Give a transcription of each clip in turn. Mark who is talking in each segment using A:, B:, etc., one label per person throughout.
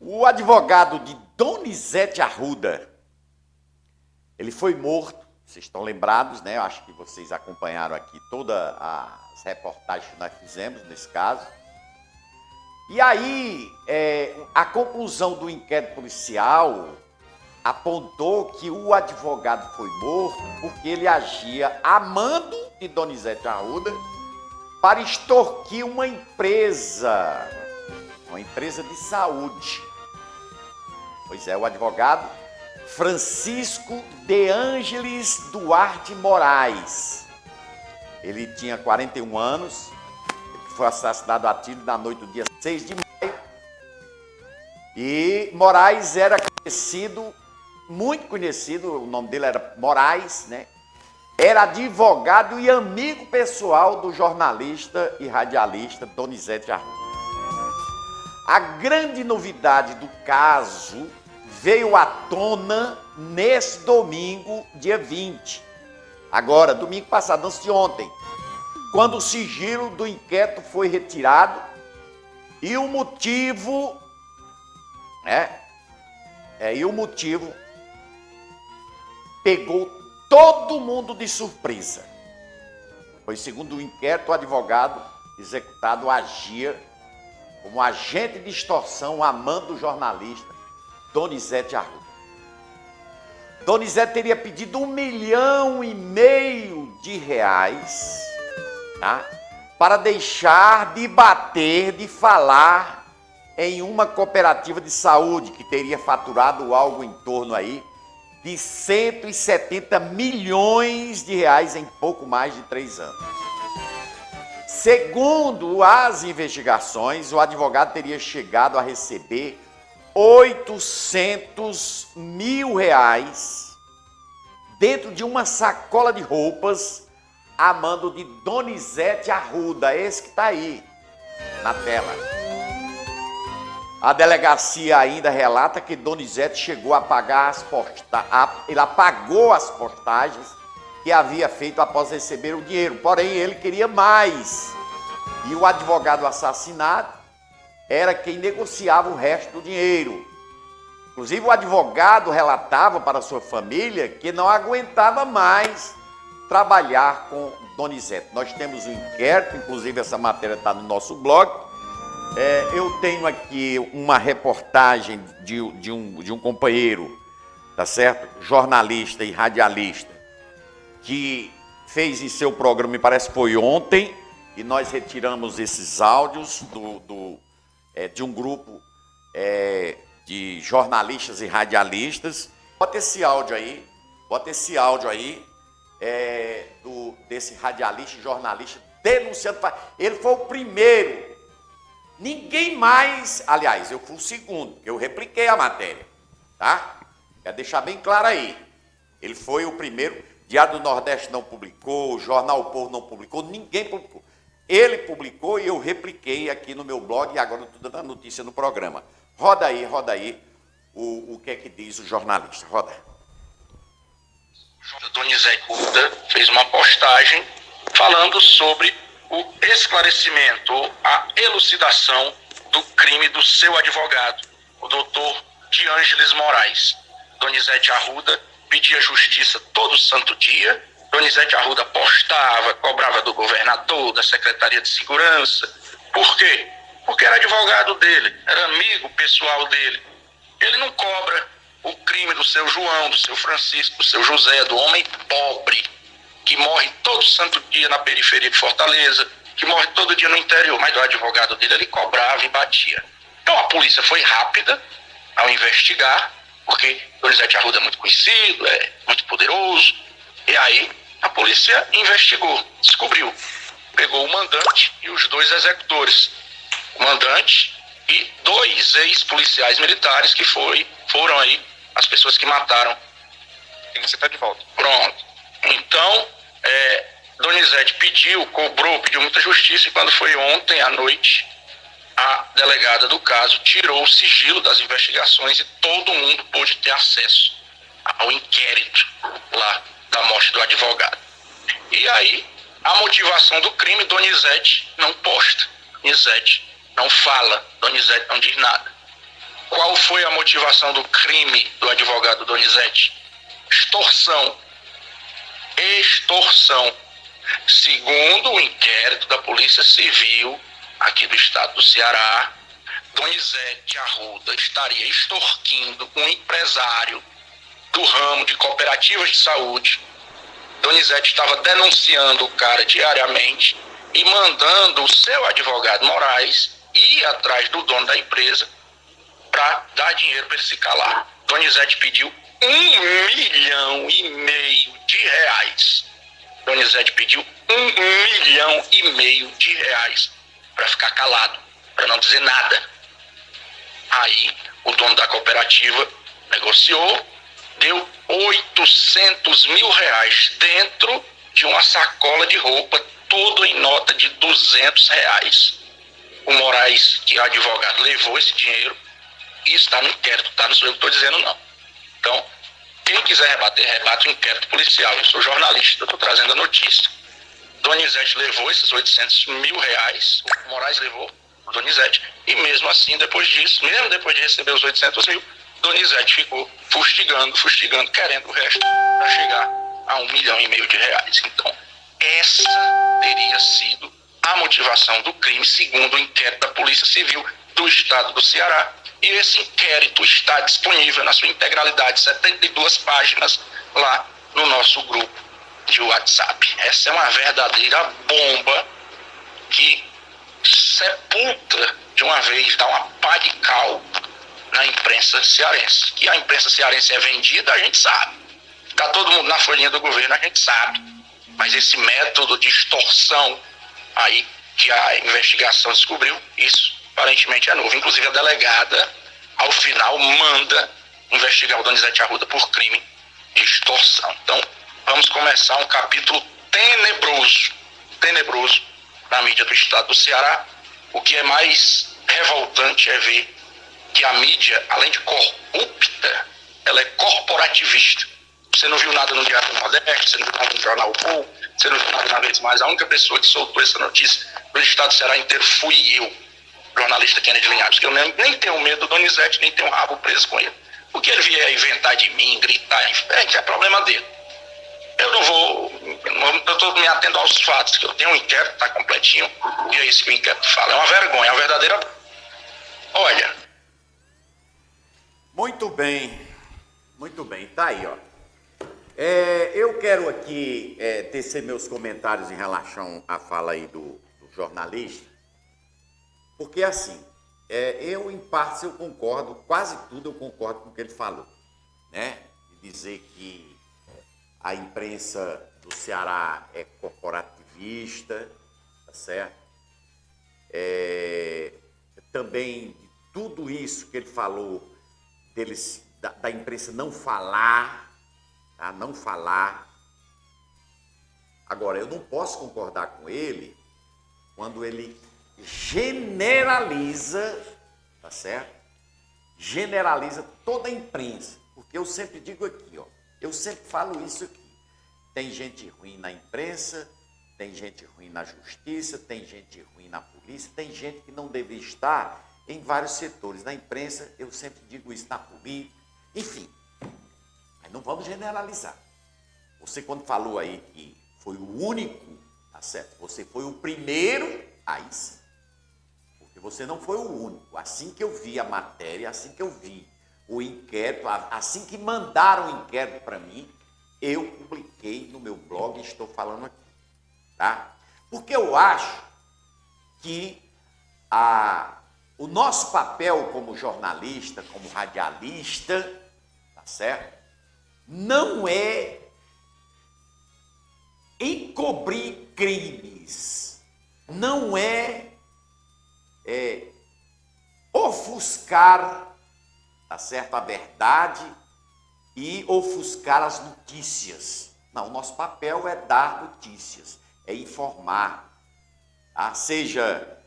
A: O advogado de Donizete Arruda, ele foi morto, vocês estão lembrados, né? Eu acho que vocês acompanharam aqui todas as reportagens que nós fizemos nesse caso. E aí, a conclusão do inquérito policial apontou que o advogado foi morto porque ele agia a mando de Donizete Arruda para extorquir uma empresa de saúde. Pois é, o advogado Francisco de Ângeles Duarte Moraes. Ele tinha 41 anos, ele foi assassinado a tiro na noite do dia 6 de maio. E Moraes era conhecido, muito conhecido, o nome dele era Moraes, né? Era advogado e amigo pessoal do jornalista e radialista Donizete Arruda. A grande novidade do caso veio à tona nesse domingo, dia 20. Agora, domingo passado, antes de ontem, quando o sigilo do inquérito foi retirado e o motivo, pegou todo mundo de surpresa. Pois, segundo o inquérito, o advogado executado agia como agente de extorsão a mando do jornalista Donizete Arruda. Donizete teria pedido R$1,5 milhão, tá? Para deixar de bater, de falar em uma cooperativa de saúde que teria faturado algo em torno aí de R$170 milhões em pouco mais de 3 anos. Segundo as investigações, o advogado teria chegado a receber R$800 mil dentro de uma sacola de roupas a mando de Donizete Arruda, esse que está aí na tela. A delegacia ainda relata que Donizete chegou a pagar ele apagou as postagens que havia feito após receber o dinheiro, porém ele queria mais. E o advogado assassinado era quem negociava o resto do dinheiro. Inclusive o advogado relatava para sua família que não aguentava mais trabalhar com Donizete. Nós temos um inquérito, inclusive essa matéria está no nosso blog. Eu tenho aqui uma reportagem de um companheiro, tá certo? Jornalista e radialista, que fez em seu programa, me parece que foi ontem, e nós retiramos esses áudios de um grupo de jornalistas e radialistas. Bota esse áudio aí, desse radialista e jornalista denunciando. Ele foi o primeiro, ninguém mais, aliás, eu fui o segundo, eu repliquei a matéria, tá? Quero deixar bem claro aí, ele foi o primeiro. Diário do Nordeste não publicou, o Jornal O Povo não publicou, ninguém publicou. Ele publicou e eu repliquei aqui no meu blog e agora eu estou dando a notícia no programa. Roda aí o que é que diz o jornalista. Roda.
B: Donizete Arruda fez uma postagem falando sobre o esclarecimento, a elucidação do crime do seu advogado, o doutor de Ângeles Moraes. Donizete Arruda pedia justiça todo santo dia. Donizete Arruda postava, cobrava do governador, da Secretaria de Segurança. Por quê? Porque era advogado dele, era amigo pessoal dele. Ele não cobra o crime do seu João, do seu Francisco, do seu José, do homem pobre, que morre todo santo dia na periferia de Fortaleza, que morre todo dia no interior, mas do advogado dele ele cobrava e batia. Então a polícia foi rápida ao investigar, porque Donizete Arruda é muito conhecido, é muito poderoso, e aí a polícia investigou, descobriu, pegou o mandante e os 2 executores, o mandante e 2 ex-policiais militares que foram aí as pessoas que mataram.
C: E você está de volta.
B: Pronto. Então, Donizete pediu muita justiça, e quando foi ontem à noite, a delegada do caso tirou o sigilo das investigações e todo mundo pôde ter acesso ao inquérito lá da morte do advogado. E aí, a motivação do crime, Donizete não posta, Donizete não fala, Donizete não diz nada. Qual foi a motivação do crime do advogado Donizete? Extorsão. Extorsão. Segundo o inquérito da Polícia Civil aqui do estado do Ceará, Donizete Arruda estaria extorquindo um empresário do ramo de cooperativas de saúde. Donizete estava denunciando o cara diariamente e mandando o seu advogado Moraes ir atrás do dono da empresa para dar dinheiro para ele se calar. Donizete pediu R$1,5 milhão. Donizete pediu R$1,5 milhão para ficar calado, para não dizer nada. Aí o dono da cooperativa negociou, deu R$800 mil dentro de uma sacola de roupa, todo em nota de R$200. O Moraes, que é advogado, levou esse dinheiro. Isso está no inquérito, tá? Não sou eu que estou dizendo, não. Então, quem quiser rebater, rebate o inquérito policial. Eu sou jornalista, eu estou trazendo a notícia. Donizete levou esses R$800 mil, o Moraes levou o Donizete. E mesmo assim, depois disso, mesmo depois de receber os R$800 mil, Donizete ficou fustigando, querendo o resto para chegar a R$1,5 milhão. Então, essa teria sido a motivação do crime, segundo o inquérito da Polícia Civil do estado do Ceará. E esse inquérito está disponível na sua integralidade, 72 páginas, lá no nosso grupo de WhatsApp. Essa é uma verdadeira bomba que sepulta de uma vez, dá uma pá de cal na imprensa cearense. Que a imprensa cearense é vendida, a gente sabe. Está todo mundo na folhinha do governo, a gente sabe. Mas esse método de extorsão aí que a investigação descobriu, isso aparentemente é novo. Inclusive a delegada, ao final, manda investigar o Donizete Arruda por crime de extorsão. Então, vamos começar um capítulo tenebroso na mídia do estado do Ceará. O que é mais revoltante é ver que a mídia, além de corrupta, ela é corporativista. Você não viu nada no Diário do Nordeste, você não viu nada no Jornal O Povo, você não viu nada na vez mais. A única pessoa que soltou essa notícia no estado do Ceará inteiro fui eu, jornalista Kennedy Linhares, que eu nem tenho medo do Donizete, nem tenho rabo preso com ele. O que ele vier inventar de mim, gritar em frente, é problema dele. Eu não vou, eu estou me atendo aos fatos, que eu tenho um inquérito, está completinho, e é isso que o inquérito fala. É uma vergonha, é uma verdadeira... Olha...
A: Muito bem, tá aí, ó. Eu quero aqui tecer meus comentários em relação à fala aí do jornalista, porque assim, eu em parte eu concordo, quase tudo eu concordo com o que ele falou, né? De dizer que a imprensa do Ceará é corporativista, tá certo? Também de tudo isso que ele falou, da imprensa não falar, tá? Não falar. Agora, eu não posso concordar com ele quando ele generaliza, tá certo? Generaliza toda a imprensa, porque eu sempre digo aqui, ó, eu sempre falo isso aqui. Tem gente ruim na imprensa, tem gente ruim na justiça, tem gente ruim na polícia, tem gente que não deve estar em vários setores. Na imprensa, eu sempre digo isso, na política, enfim. Mas não vamos generalizar. Você, quando falou aí que foi o único, tá certo? Você foi o primeiro, aí sim. Porque você não foi o único. Assim que eu vi a matéria, assim que eu vi o inquérito, assim que mandaram o inquérito para mim, eu publiquei no meu blog e estou falando aqui, tá? Porque eu acho que o nosso papel como jornalista, como radialista, tá certo? Não é encobrir crimes, não é ofuscar, tá certo, a verdade e ofuscar as notícias. Não, o nosso papel é dar notícias, é informar, tá? Seja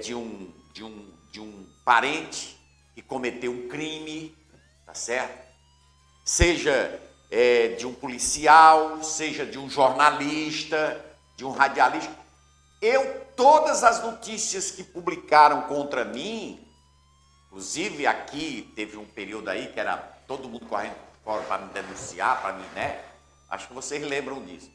A: de um parente que cometeu um crime, tá certo? Seja de um policial, seja de um jornalista, de um radialista. Todas as notícias que publicaram contra mim, Inclusive, aqui teve um período aí que era todo mundo correndo fora para me denunciar, para mim, né? Acho que vocês lembram disso.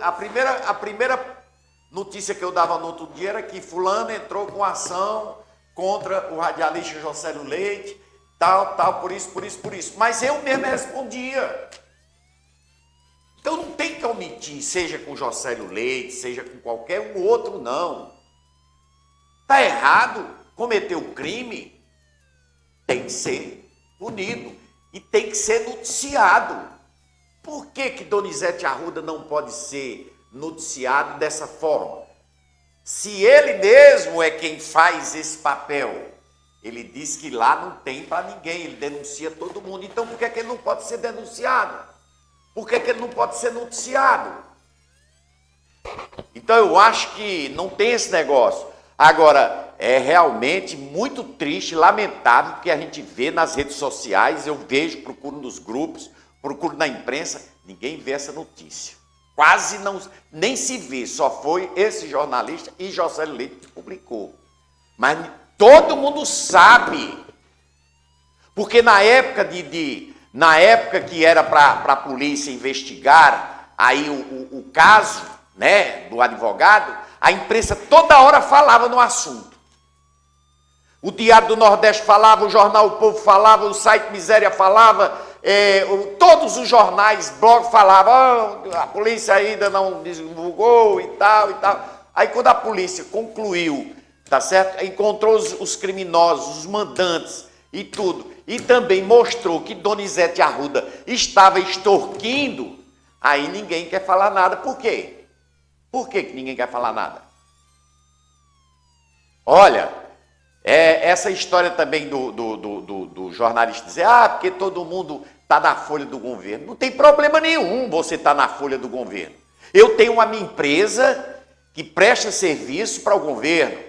A: A primeira notícia que eu dava no outro dia era que fulano entrou com ação contra o radialista Jocélio Leite, tal, por isso. Mas eu mesmo respondia. Então não tem que omitir, seja com Jocélio Leite, seja com qualquer um outro, não. Está errado, cometeu crime, tem que ser punido e tem que ser noticiado. Por que Donizete Arruda não pode ser noticiado dessa forma? Se ele mesmo é quem faz esse papel, ele diz que lá não tem para ninguém, ele denuncia todo mundo. Então por que ele não pode ser denunciado? Por que ele não pode ser noticiado? Então eu acho que não tem esse negócio. Agora, é realmente muito triste, lamentável, porque a gente vê nas redes sociais, eu vejo, procuro nos grupos, procuro na imprensa, ninguém vê essa notícia. Quase não, nem se vê, só foi esse jornalista e Jocélio Leite que publicou. Mas todo mundo sabe, porque na época que era para a polícia investigar aí o caso, né, do advogado, a imprensa toda hora falava no assunto. O Diário do Nordeste falava, o Jornal O Povo falava, o site Miséria falava, todos os jornais, blog falavam, a polícia ainda não divulgou e tal. Aí quando a polícia concluiu, tá certo? Encontrou os criminosos, os mandantes e tudo, e também mostrou que Donizete Arruda estava extorquindo, aí ninguém quer falar nada. Por quê? Por que ninguém quer falar nada? Olha, essa história também do jornalista dizer, porque todo mundo está na folha do governo. Não tem problema nenhum você estar na folha do governo. Eu tenho uma minha empresa que presta serviço para o governo,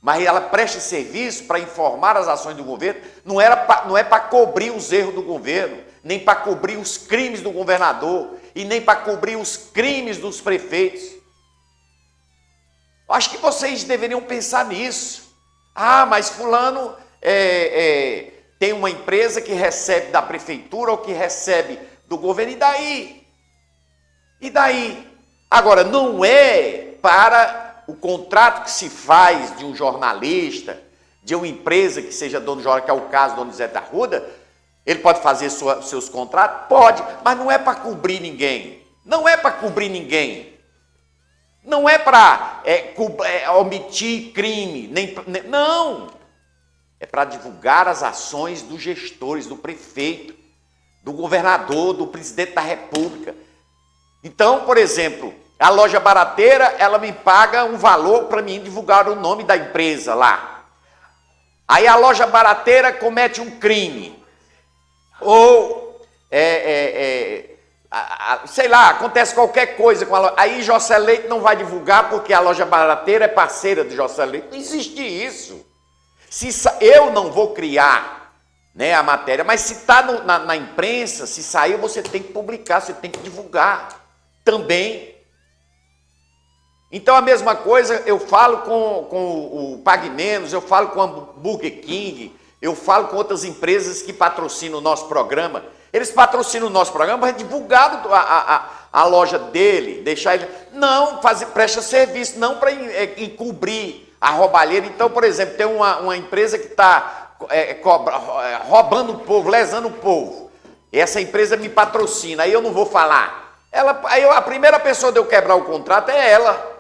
A: mas ela presta serviço para informar as ações do governo, não é para cobrir os erros do governo, nem para cobrir os crimes do governador, e nem para cobrir os crimes dos prefeitos. Acho que vocês deveriam pensar nisso. Mas fulano tem uma empresa que recebe da prefeitura ou que recebe do governo, e daí? E daí? Agora, não é para o contrato que se faz de um jornalista, de uma empresa que seja dono de jornal, que é o caso do Donizete Arruda, ele pode fazer seus contratos? Pode, mas não é para cobrir ninguém. Não é para cobrir ninguém. Não é para omitir crime. Não. É para divulgar as ações dos gestores, do prefeito, do governador, do presidente da República. Então, por exemplo, a loja barateira, ela me paga um valor para mim divulgar o nome da empresa lá. Aí a loja barateira comete um crime. Ou, sei lá, acontece qualquer coisa com a loja. Aí Jocélio Leite não vai divulgar porque a loja barateira é parceira de Jocélio Leite. Não existe isso. Eu não vou criar, né, a matéria, mas se está na imprensa, se saiu, você tem que publicar, você tem que divulgar também. Então a mesma coisa eu falo com o Pague Menos, eu falo com a Burger King, eu falo com outras empresas que patrocinam o nosso programa. Eles patrocinam o nosso programa para divulgar a loja dele, deixar ele... Não, presta serviço, não para encobrir a roubalheira. Então, por exemplo, tem uma empresa que está roubando o povo, lesando o povo. Essa empresa me patrocina, aí eu não vou falar. A primeira pessoa de eu quebrar o contrato é ela.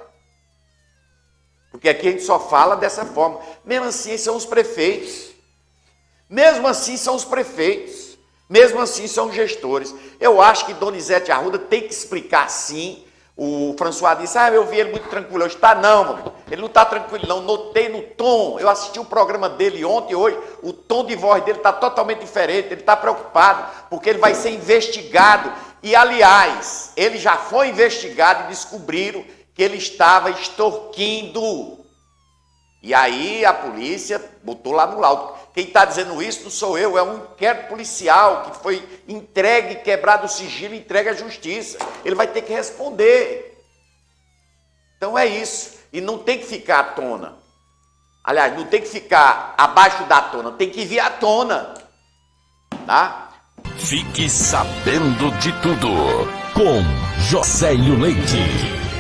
A: Porque aqui a gente só fala dessa forma. Mesmo assim, são os prefeitos. Mesmo assim, são os prefeitos. Mesmo assim, são os gestores. Eu acho que Donizete Arruda tem que explicar sim. O François disse, eu vi ele muito tranquilo hoje. Não, mano. Ele não está tranquilo, não. Notei no tom. Eu assisti o programa dele ontem e hoje. O tom de voz dele está totalmente diferente. Ele está preocupado, porque ele vai ser investigado. E, aliás, ele já foi investigado e descobriram que ele estava extorquindo. E aí a polícia botou lá no laudo. Quem está dizendo isso não sou eu, é um inquérito policial que foi entregue, quebrado o sigilo, entregue à justiça. Ele vai ter que responder. Então é isso. E não tem que ficar à tona. Aliás, não tem que ficar abaixo da tona, tem que vir à tona, tá?
D: Fique sabendo de tudo com Josélio Leite.